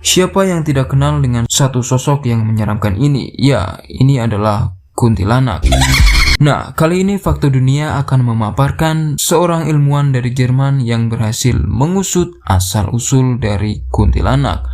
Siapa yang tidak kenal dengan satu sosok yang menyeramkan ini? Ya, ini adalah kuntilanak. Nah, kali ini Fakta Dunia akan memaparkan seorang ilmuwan dari Jerman yang berhasil mengusut asal-usul dari kuntilanak.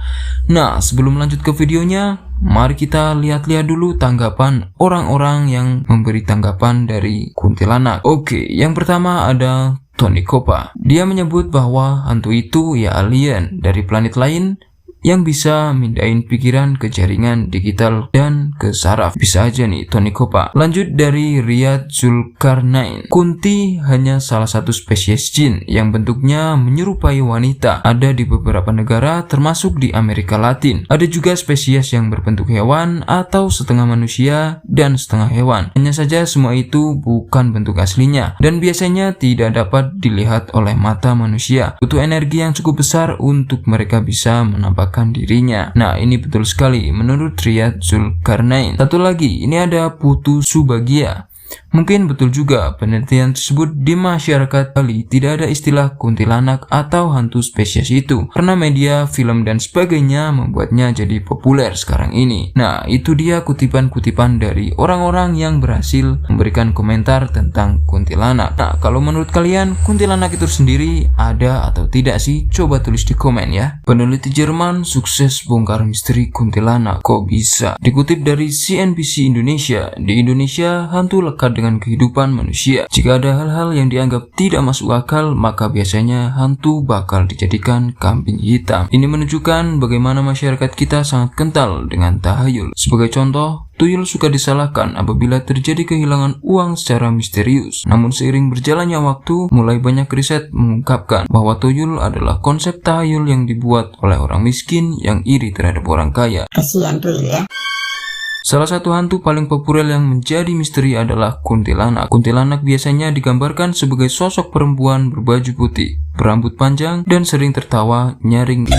Nah, sebelum lanjut ke videonya, mari kita lihat-lihat dulu tanggapan orang-orang yang memberi tanggapan dari kuntilanak. Oke, yang pertama ada Tony Kopa. Dia menyebut bahwa hantu itu ya alien dari planet lain yang bisa mindahin pikiran ke jaringan digital dan ke saraf. Bisa aja nih Tony Kopa. Lanjut dari Riyad Zulkarnain. Kunti hanya salah satu spesies jin yang bentuknya menyerupai wanita. Ada di beberapa negara termasuk di Amerika Latin. Ada juga spesies yang berbentuk hewan atau setengah manusia dan setengah hewan. Hanya saja semua itu bukan bentuk aslinya dan biasanya tidak dapat dilihat oleh mata manusia. Butuh energi yang cukup besar untuk mereka bisa menampakkan dirinya. Nah, ini betul sekali menurut Riyad Zulkarnain. Satu lagi, ini ada Putu Subagia. Mungkin betul juga penelitian tersebut di masyarakat Bali tidak ada istilah kuntilanak atau hantu spesies itu karena media, film dan sebagainya membuatnya jadi populer sekarang ini. Nah, itu dia kutipan-kutipan dari orang-orang yang berhasil memberikan komentar tentang kuntilanak. Nah, kalau menurut kalian kuntilanak itu sendiri ada atau tidak sih? Coba tulis di komen ya. Peneliti Jerman sukses bongkar misteri kuntilanak. Kok bisa? Dikutip dari CNBC Indonesia, di Indonesia hantu lekat dengan kehidupan manusia. Jika ada hal-hal yang dianggap tidak masuk akal, maka biasanya hantu bakal dijadikan kambing hitam. Ini menunjukkan bagaimana masyarakat kita sangat kental dengan tahayul. Sebagai contoh, tuyul suka disalahkan apabila terjadi kehilangan uang secara misterius. Namun seiring berjalannya waktu, mulai banyak riset mengungkapkan bahwa tuyul adalah konsep tahayul yang dibuat oleh orang miskin yang iri terhadap orang kaya. Kasihan tuyul ya. Salah satu hantu paling populer yang menjadi misteri adalah kuntilanak. Kuntilanak biasanya digambarkan sebagai sosok perempuan berbaju putih, berambut panjang, dan sering tertawa nyaring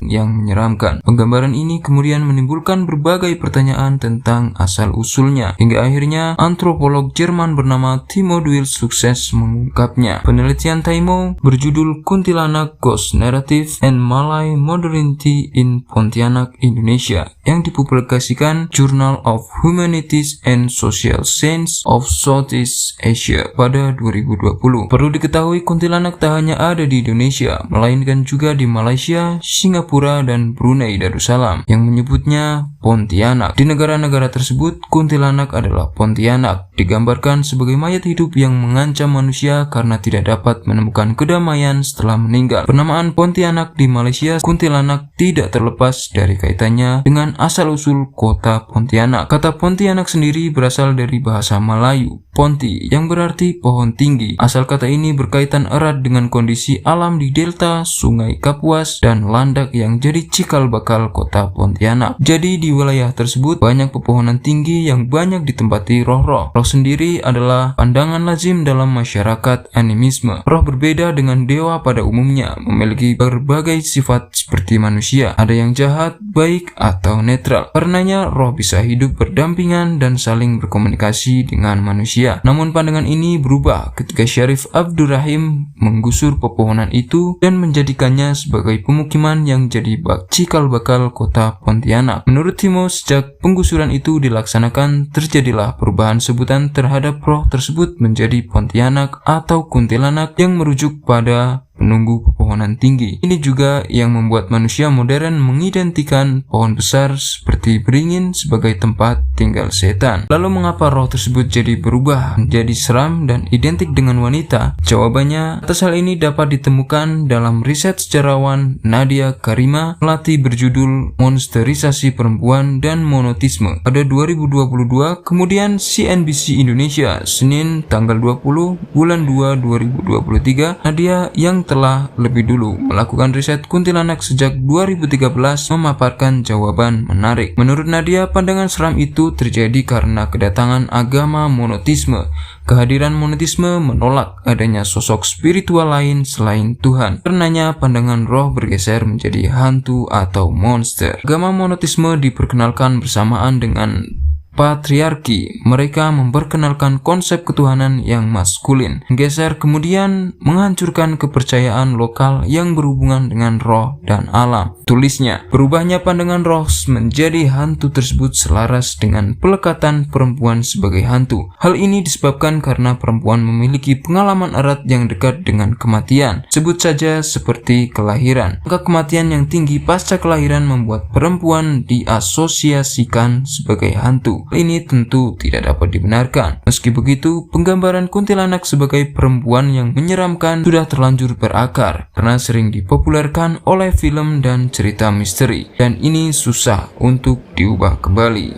yang menyeramkan. Penggambaran ini kemudian menimbulkan berbagai pertanyaan tentang asal-usulnya, hingga akhirnya antropolog Jerman bernama Timo Duil sukses mengungkapnya. Penelitian Timo berjudul Kuntilanak Ghost Narrative and Malay Modernity in Pontianak, Indonesia, yang dipublikasikan Journal of Humanities and Social Science of Southeast Asia pada 2020. Perlu diketahui kuntilanak tak hanya ada di Indonesia, melainkan juga di Malaysia, Singapura, dan Brunei Darussalam yang menyebutnya Pontianak. Di negara-negara tersebut, kuntilanak adalah Pontianak, digambarkan sebagai mayat hidup yang mengancam manusia karena tidak dapat menemukan kedamaian setelah meninggal. Penamaan Pontianak di Malaysia, kuntilanak tidak terlepas dari kaitannya dengan asal-usul kota Pontianak. Kata Pontianak sendiri berasal dari bahasa Melayu, Ponti, yang berarti pohon tinggi. Asal kata ini berkaitan erat dengan kondisi alam di delta Sungai Kapuas dan Landak yang jadi cikal bakal kota Pontianak. Jadi di wilayah tersebut banyak pepohonan tinggi yang banyak ditempati roh-roh. Roh sendiri adalah pandangan lazim dalam masyarakat animisme. Roh berbeda dengan dewa pada umumnya, memiliki berbagai sifat seperti manusia. Ada yang jahat, baik, atau netral. Karenanya roh bisa hidup berdampingan dan saling berkomunikasi dengan manusia. Namun pandangan ini berubah ketika Syarif Abdurrahim menggusur pepohonan itu dan menjadikannya sebagai pemukiman yang jadi cikal bakal kota Pontianak. Menurut Timo, sejak penggusuran itu dilaksanakan, terjadilah perubahan sebutan terhadap roh tersebut menjadi Pontianak atau kuntilanak yang merujuk pada penunggu pepohonan tinggi. Ini juga yang membuat manusia modern mengidentikan pohon besar seperti beringin sebagai tempat tinggal setan. Lalu mengapa roh tersebut jadi berubah menjadi seram dan identik dengan wanita? Jawabannya, atas hal ini dapat ditemukan dalam riset sejarawan Nadia Karima, pelatih berjudul Monsterisasi Perempuan dan Monotisme pada 2022. Kemudian CNBC Indonesia, Senin tanggal 20 bulan 2 2023, Nadia yang telah lebih dulu melakukan riset kuntilanak sejak 2013 memaparkan jawaban menarik. Menurut Nadia, pandangan seram itu terjadi karena kedatangan agama monotisme. Kehadiran monotisme menolak adanya sosok spiritual lain selain Tuhan. Karenanya pandangan roh bergeser menjadi hantu atau monster. Agama monotisme diperkenalkan bersamaan dengan patriarki. Mereka memperkenalkan konsep ketuhanan yang maskulin, menggeser kemudian menghancurkan kepercayaan lokal yang berhubungan dengan roh dan alam. Tulisnya, berubahnya pandangan Rawls menjadi hantu tersebut selaras dengan pelekatan perempuan sebagai hantu. Hal ini disebabkan karena perempuan memiliki pengalaman erat yang dekat dengan kematian, sebut saja seperti kelahiran. Angka kematian yang tinggi pasca kelahiran membuat perempuan diasosiasikan sebagai hantu. Hal ini tentu tidak dapat dibenarkan. Meski begitu, penggambaran kuntilanak sebagai perempuan yang menyeramkan sudah terlanjur berakar karena sering dipopulerkan oleh film dan cerita misteri, dan ini susah untuk diubah kembali.